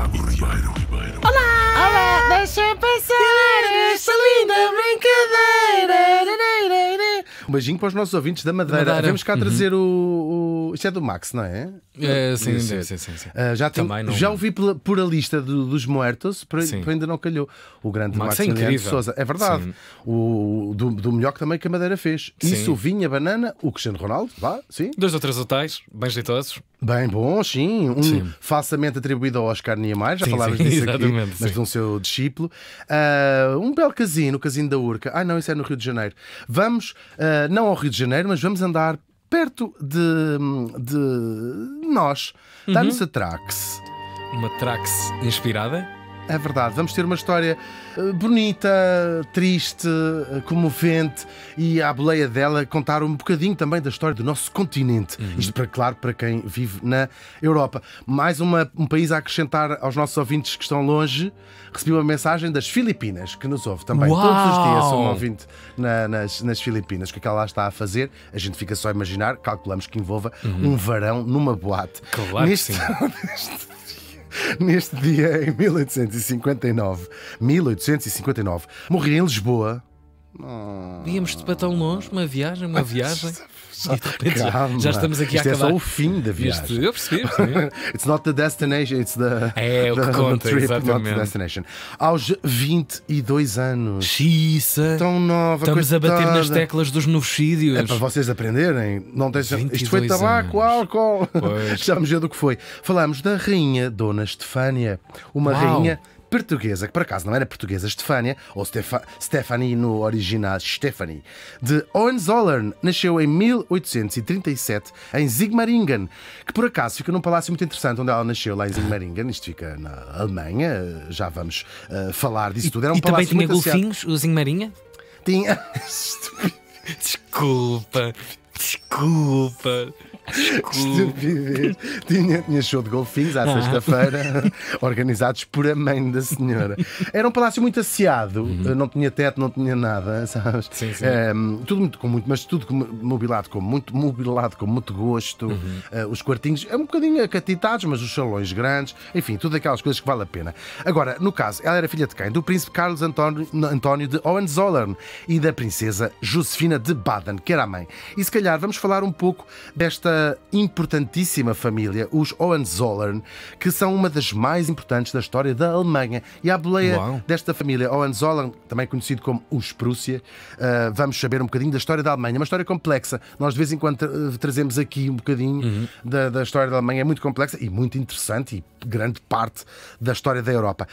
Tiago Ribeiro. Olá, deixa passar esta linda brincadeira. Um beijinho para os nossos ouvintes da Madeira. Vamos cá trazer o. Isto é do Max, não é? Sim, deve ser, sim. Já ouvi por a lista dos muertos, por ainda não calhou. O grande Max é incrível. Sousa. É verdade. Do melhor que também que a Madeira fez. Isso, o vinho, a banana, o Cristiano Ronaldo, vá, sim. 2 ou 3 hotéis, bem jeitosos. Bem bom, sim. Falsamente atribuído ao Oscar Niemeyer, já falámos disso aqui, mas de um seu discípulo. Um belo casino, o Casino da Urca. Não, isso é no Rio de Janeiro. Vamos, não ao Rio de Janeiro, mas vamos andar perto de nós. Dá-nos a Trax. Uma Trax inspirada? É verdade, vamos ter uma história bonita, triste, comovente, e à boleia dela contar um bocadinho também da história do nosso continente. Isto, claro, para quem vive na Europa. Mais um país a acrescentar aos nossos ouvintes que estão longe. Recebi uma mensagem das Filipinas, que nos ouve também. Uau! Todos os dias sou um ouvinte nas Filipinas. O que é que ela lá está a fazer? A gente fica só a imaginar, calculamos que envolva um varão numa boate. Claro que sim. Neste dia, em 1859, morri em Lisboa. Íamos para tão longe, uma viagem. E de repente já estamos aqui Isto a acabar. É só o fim da viagem. Eu percebi. It's not the destination, it's the o que conta, trip, exatamente. not the destination. Aos 22 anos. Xiça. Tão nova, Estamos a bater coitada. nas teclas dos novicídios. É para vocês aprenderem. Não deixam... Isto foi 22 tabaco, anos. álcool. Pois. Já vamos ver do que foi. Falamos da rainha Dona Estefânia. Uma Uau. rainha portuguesa, que por acaso não era portuguesa, Estefânia, ou Stephanie no original, Stephanie, de Hohenzollern. Nasceu em 1837 em Sigmaringen, que por acaso fica num palácio muito interessante onde ela nasceu, lá em Sigmaringen. Isto fica na Alemanha, já vamos falar disso tudo. Era um E também palácio tinha muito aciado. golfinhos, o Zinho Marinha? Tinha. Desculpa. Estupidez. Tinha show de golfinhos à sexta-feira, organizados por a mãe da senhora. Era um palácio muito asseado, não tinha teto, não tinha nada, sabes? Sim. Tudo mobilado com muito gosto. Os quartinhos, um bocadinho acatitados, mas os salões grandes, enfim, tudo aquelas coisas que vale a pena. Agora, no caso, ela era filha de quem? Do príncipe Carlos António de Hohenzollern e da princesa Josefina de Baden, que era a mãe. E se calhar vamos falar um pouco desta importantíssima família, os Hohenzollern, que são uma das mais importantes da história da Alemanha. E à boleia desta família Hohenzollern, também conhecido como os Prússia, vamos saber um bocadinho da história da Alemanha. Uma história complexa. Nós de vez em quando trazemos aqui um bocadinho da história da Alemanha. É muito complexa e muito interessante, e grande parte da história da Europa.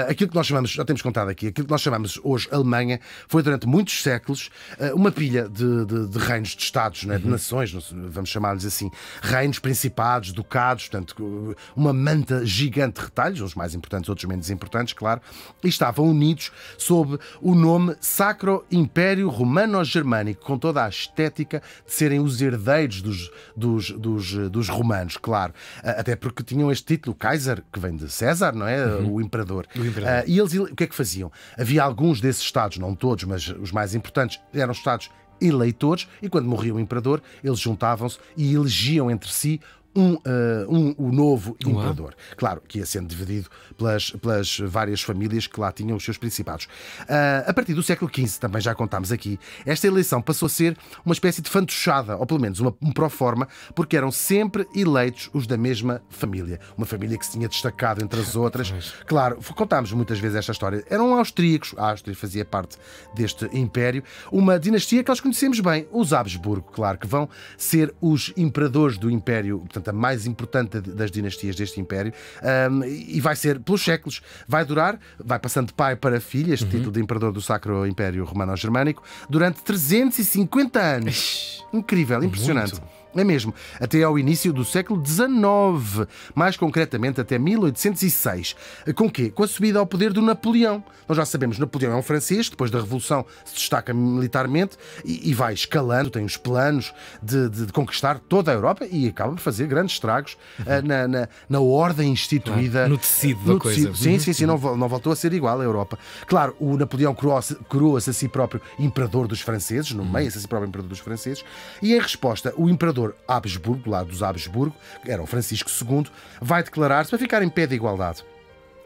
Aquilo que nós chamamos, já temos contado aqui, aquilo que nós chamamos hoje Alemanha, foi durante muitos séculos uma pilha de reinos, de estados, não é? De nações, vamos chamar-lhes assim, reinos, principados, ducados, portanto, uma manta gigante de retalhos, uns mais importantes, outros menos importantes, claro, e estavam unidos sob o nome Sacro Império Romano-Germânico, com toda a estética de serem os herdeiros dos romanos, claro, até porque tinham este título, Kaiser, que vem de César, não é? O imperador. E eles, o que é que faziam? Havia alguns desses estados, não todos, mas os mais importantes, eram estados eleitores, e quando morria o imperador, eles juntavam-se e elegiam entre si o novo imperador. Claro que ia sendo dividido pelas várias famílias que lá tinham os seus principados. A partir do século XV, também já contámos aqui, esta eleição passou a ser uma espécie de fantochada, ou pelo menos um pró-forma, porque eram sempre eleitos os da mesma família. Uma família que se tinha destacado entre as outras. Claro, contámos muitas vezes esta história. Eram austríacos, a Áustria fazia parte deste império, uma dinastia que nós conhecemos bem, os Habsburgo, claro, que vão ser os imperadores do império, portanto, a mais importante das dinastias deste império, e vai ser pelos séculos, vai durar, vai passando de pai para filho, este título de imperador do Sacro Império Romano-Germânico, durante 350 anos. Incrível, impressionante. É mesmo, até ao início do século XIX, mais concretamente até 1806. Com quê? Com a subida ao poder do Napoleão. Nós já sabemos, Napoleão é um francês, depois da Revolução se destaca militarmente e vai escalando, tem os planos de conquistar toda a Europa e acaba por fazer grandes estragos na ordem instituída. No tecido da coisa. Sim, não voltou a ser igual à Europa. Claro, o Napoleão coroa-se a si próprio imperador dos franceses, nomeia-se a si próprio imperador dos franceses, e em resposta, o imperador Habsburgo, do lado dos Habsburgo, que era o Francisco II, vai declarar-se para ficar em pé de igualdade.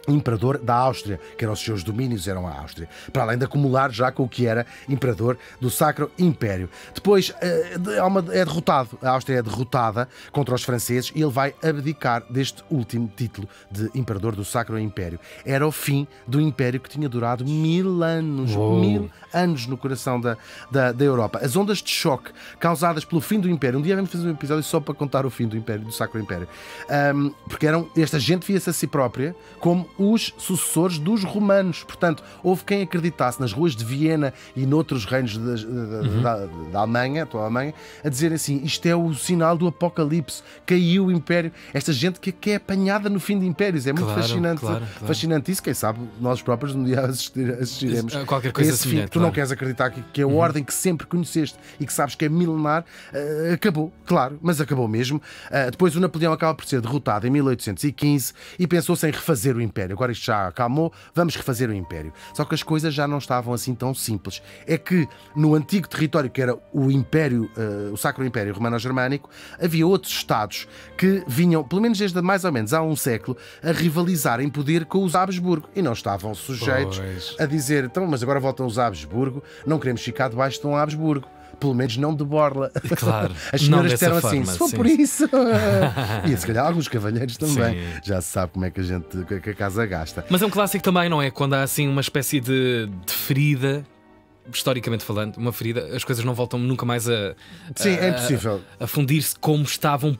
imperador da Áustria, que eram os seus domínios, eram a Áustria, para além de acumular já com o que era imperador do Sacro Império. Depois é derrotado, a Áustria é derrotada contra os franceses e ele vai abdicar deste último título de imperador do Sacro Império. Era o fim do império que tinha durado 1000 anos. 1000 anos no coração da Europa. As ondas de choque causadas pelo fim do império, um dia vamos fazer um episódio só para contar o fim do império, do Sacro Império, porque esta gente via-se a si própria como os sucessores dos romanos. Portanto, houve quem acreditasse nas ruas de Viena e noutros reinos da Alemanha, atual Alemanha, a dizer assim, isto é o sinal do apocalipse, caiu o império. Esta gente que é apanhada no fim de impérios. É muito fascinante. Fascinante isso. Quem sabe nós próprios um dia assistiremos qualquer coisa esse fim. Tu não queres acreditar que a ordem que sempre conheceste e que sabes que é milenar acabou, claro, mas acabou mesmo. Depois o Napoleão acaba por ser derrotado em 1815 e pensou-se em refazer o império. Agora isto já acalmou, vamos refazer o império. Só que as coisas já não estavam assim tão simples. É que no antigo território, que era o Império, o Sacro Império Romano-Germânico, havia outros estados que vinham, pelo menos desde mais ou menos há um século, a rivalizar em poder com os Habsburgo e não estavam sujeitos a dizer, então, mas agora voltam os Habsburgo, não queremos ficar debaixo de um Habsburgo. Pelo menos não de borla. Claro. As senhoras disseram assim, se for por isso. E se calhar alguns cavalheiros também. Já se sabe como é que a casa gasta. Mas é um clássico também, não é? Quando há assim uma espécie de ferida, historicamente falando, uma ferida, as coisas não voltam nunca mais é impossível a fundir-se como estavam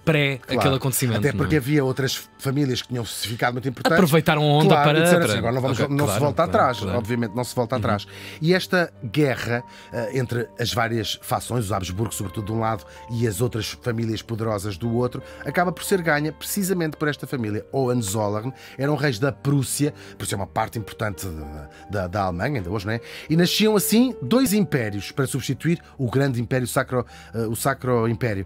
aquele acontecimento. Até porque havia outras famílias que tinham ficado muito importantes. Aproveitaram a onda para... Assim, agora não se volta atrás. Obviamente não se volta atrás. E esta guerra entre as várias fações, os Habsburgo sobretudo de um lado e as outras famílias poderosas do outro, acaba por ser ganha precisamente por esta família. Hohenzollern eram reis da Prússia, por ser uma parte importante da Alemanha, ainda hoje, não é? E nasciam assim dois impérios para substituir o grande império o Sacro Império.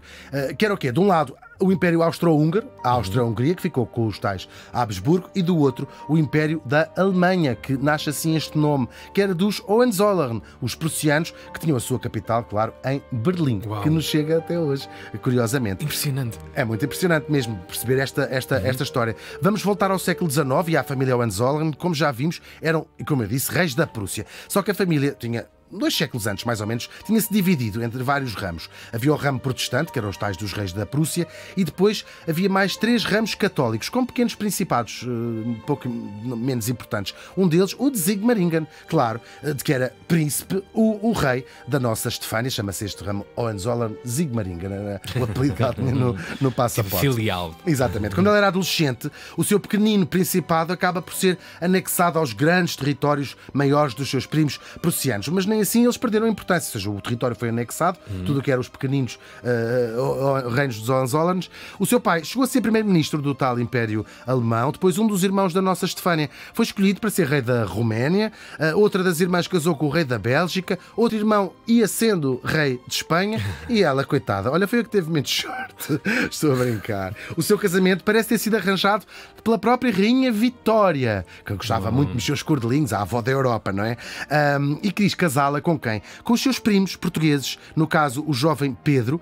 Que era o quê? De um lado, o Império Austro-Húngaro, a Áustria-Hungria, que ficou com os tais Habsburgo, e do outro, o Império da Alemanha, que nasce assim este nome, que era dos Hohenzollern, os prussianos, que tinham a sua capital, claro, em Berlim, que nos chega até hoje, curiosamente. Impressionante. É muito impressionante mesmo perceber esta história. Vamos voltar ao século XIX e à família Hohenzollern, como já vimos, eram, como eu disse, reis da Prússia. Só que a família tinha 2 séculos antes, mais ou menos, tinha-se dividido entre vários ramos. Havia o ramo protestante, que eram os tais dos reis da Prússia, e depois havia mais 3 ramos católicos, com pequenos principados, um pouco menos importantes. Um deles, o de Sigmaringen, claro, de que era príncipe, o rei da nossa Estefânia, chama-se este ramo Hohenzollern Sigmaringen, era o apelido que ela tinha no passaporte. Filial. Exatamente. Quando ele era adolescente, o seu pequenino principado acaba por ser anexado aos grandes territórios maiores dos seus primos prussianos, mas nem assim eles perderam a importância, ou seja, o território foi anexado, tudo o que eram os pequeninos reinos dos Hohenzollerns. O seu pai chegou a ser primeiro-ministro do tal Império Alemão, depois um dos irmãos da nossa Estefânia foi escolhido para ser rei da Roménia, outra das irmãs casou com o rei da Bélgica, outro irmão ia sendo rei de Espanha e ela, coitada, olha, foi a que teve menos sorte. Estou a brincar. O seu casamento parece ter sido arranjado pela própria rainha Vitória, que gostava muito de mexer os cordelinhos, a avó da Europa, não é? E quis casá-la com quem? Com os seus primos portugueses, no caso o jovem Pedro,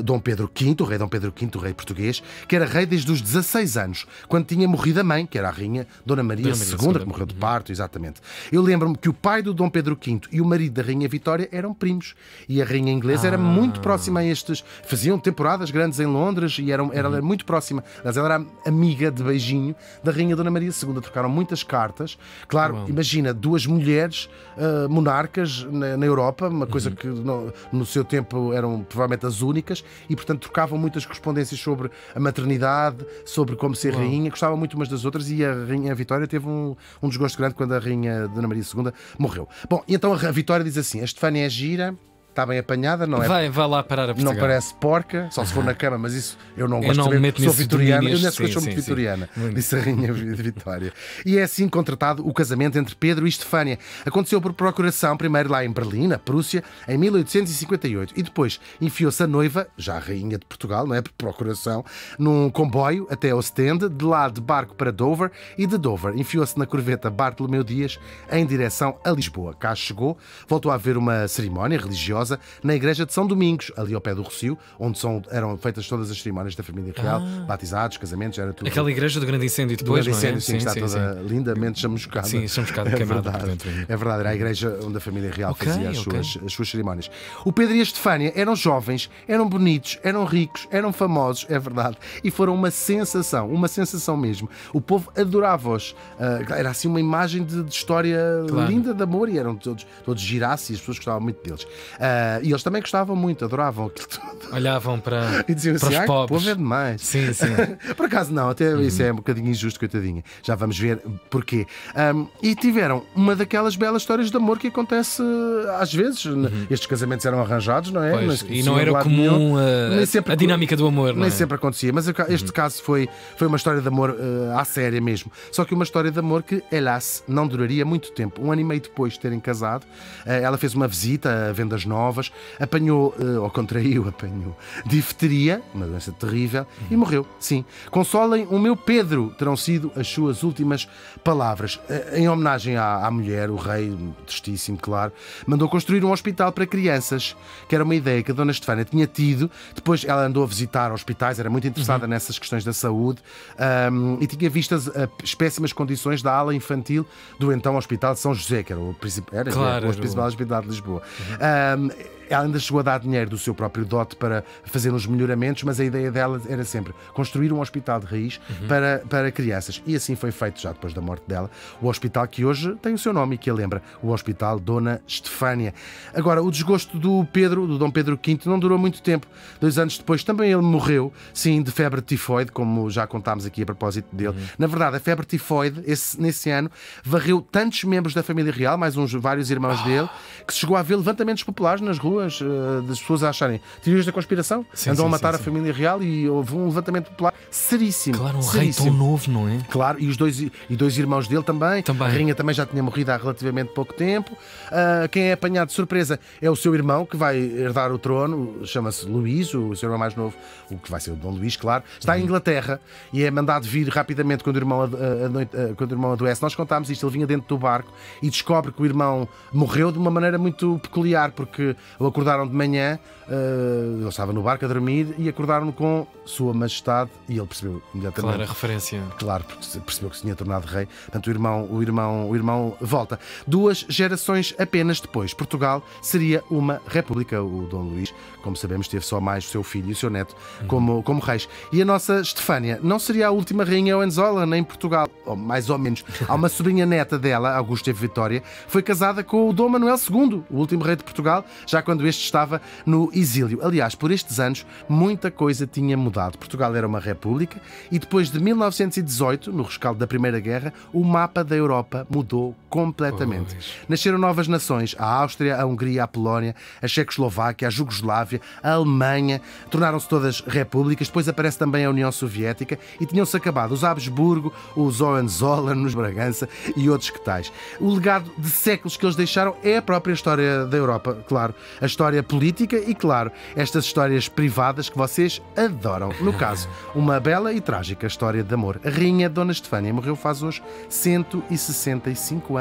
Dom Pedro V, o rei Dom Pedro V, o rei português, que era rei desde os 16 anos, quando tinha morrido a mãe, que era a rainha Dona Maria II, que morreu de parto, exatamente. Eu lembro-me que o pai do Dom Pedro V e o marido da rainha Vitória eram primos, e a rainha inglesa era muito próxima a estes, faziam temporadas grandes em Londres e era muito próxima, mas ela era amiga de beijinho da rainha Dona Maria II, trocaram muitas cartas. Claro, imagina, 2 mulheres monarcas na Europa, uma coisa que no seu tempo eram provavelmente as únicas, e portanto trocavam muitas correspondências sobre a maternidade, sobre como ser rainha, gostavam muito umas das outras, e a rainha Vitória teve um desgosto grande quando a rainha Dona Maria II morreu. Bom, e então a Vitória diz assim: a Estefânia é gira, está bem apanhada, não é? Vai lá parar a Portugal. Não parece porca, só se for na cama, mas isso eu não gosto de saber, sou vitoriana. Eu nessas coisas sou muito vitoriana, disse a rainha Vitória. E é assim contratado o casamento entre Pedro e Estefânia. Aconteceu por procuração, primeiro lá em Berlim, na Prússia, em 1858, e depois enfiou-se a noiva, já a rainha de Portugal, não é, por procuração, num comboio até Ostende, de lá de barco para Dover, e de Dover enfiou-se na corveta Bartolomeu Dias em direção a Lisboa. Cá chegou, voltou a haver uma cerimónia religiosa, religiosa na igreja de São Domingos, ali ao pé do Rossio, onde eram feitas todas as cerimónias da família real, batizados, casamentos, era tudo. Aquela igreja do grande incêndio depois, do grande incêndio, não é? sim, está toda lindamente chamuscada. Sim, chamuscada, queimada por dentro. É verdade, era a igreja onde a família real fazia as suas cerimónias. O Pedro e a Estefânia eram jovens, eram bonitos, eram ricos, eram famosos, é verdade, e foram uma sensação mesmo. O povo adorava-os. Era assim uma imagem de história linda de amor, e eram todos girassem, e as pessoas gostavam muito deles. E eles também gostavam muito, adoravam aquilo tudo. Olhavam para, e diziam para assim, os pobres. O povo é demais. Sim. Por acaso não, até isso é um bocadinho injusto, coitadinha. Já vamos ver porquê. E tiveram uma daquelas belas histórias de amor que acontece às vezes. Estes casamentos eram arranjados, não é? Pois, e não era comum a dinâmica do amor, não é? Nem sempre acontecia, mas este caso foi uma história de amor à séria mesmo. Só que uma história de amor que, hélas, não duraria muito tempo. 1 ano e meio depois de terem casado, ela fez uma visita a vendas novas, apanhou difteria, uma doença terrível, e morreu. Sim. Consolem o meu Pedro, terão sido as suas últimas palavras. Em homenagem à mulher, o rei, tristíssimo, claro, mandou construir um hospital para crianças, que era uma ideia que a dona Estefânia tinha tido. Depois ela andou a visitar hospitais, era muito interessada nessas questões da saúde, e tinha visto as péssimas condições da ala infantil do então Hospital de São José, que era o principal hospital de Lisboa. Ela ainda chegou a dar dinheiro do seu próprio dote para fazer uns melhoramentos, mas a ideia dela era sempre construir um hospital de raiz para crianças. E assim foi feito já depois da morte dela. O hospital que hoje tem o seu nome e que a lembra, o Hospital Dona Estefânia. Agora, o desgosto do Dom Pedro V, não durou muito tempo. 2 anos depois também ele morreu, sim, de febre tifoide, como já contámos aqui a propósito dele. Na verdade, a febre tifoide, nesse ano, varreu tantos membros da família real, mais vários irmãos dele, que se chegou a haver levantamentos populares nas ruas, das pessoas a acharem teorias da conspiração, andam a matar a família real, e houve um levantamento popular seríssimo. Claro, um rei tão novo, não é? Claro, e os dois irmãos dele também. A rainha também já tinha morrido há relativamente pouco tempo. Quem é apanhado de surpresa é o seu irmão, que vai herdar o trono, chama-se Luís, o seu irmão mais novo, o que vai ser o Dom Luís, claro. Está em Inglaterra e é mandado vir rapidamente quando o irmão adoece. Nós contámos isto, ele vinha dentro do barco e descobre que o irmão morreu de uma maneira muito peculiar, porque o acordaram de manhã, ele estava no barco a dormir e acordaram-no com Sua Majestade, e ele percebeu imediatamente. Claro, a referência. Claro, porque percebeu que se tinha tornado rei. Portanto, o irmão volta. 2 gerações apenas depois, Portugal seria uma república. O Dom Luís, como sabemos, teve só mais o seu filho e o seu neto como reis. E a nossa Estefânia não seria a última rainha Hohenzollern nem em Portugal, ou mais ou menos. Há uma sobrinha neta dela, Augusta Vitória, foi casada com o Dom Manuel II, o último rei de Portugal, já quando este estava no exílio. Aliás, por estes anos, muita coisa tinha mudado. Portugal era uma república e depois de 1918, no rescaldo da Primeira Guerra, o mapa da Europa mudou completamente. Nasceram novas nações, a Áustria, a Hungria, a Polónia, a Checoslováquia, a Jugoslávia, a Alemanha, tornaram-se todas repúblicas. Depois aparece também a União Soviética e tinham-se acabado os Habsburgo, os Hohenzollern, os Bragança e outros que tais. O legado de séculos que eles deixaram é a própria história da Europa, claro. A história política e, claro, estas histórias privadas que vocês adoram. No caso, uma bela e trágica história de amor. A rainha Dona Estefânia morreu faz hoje 165 anos.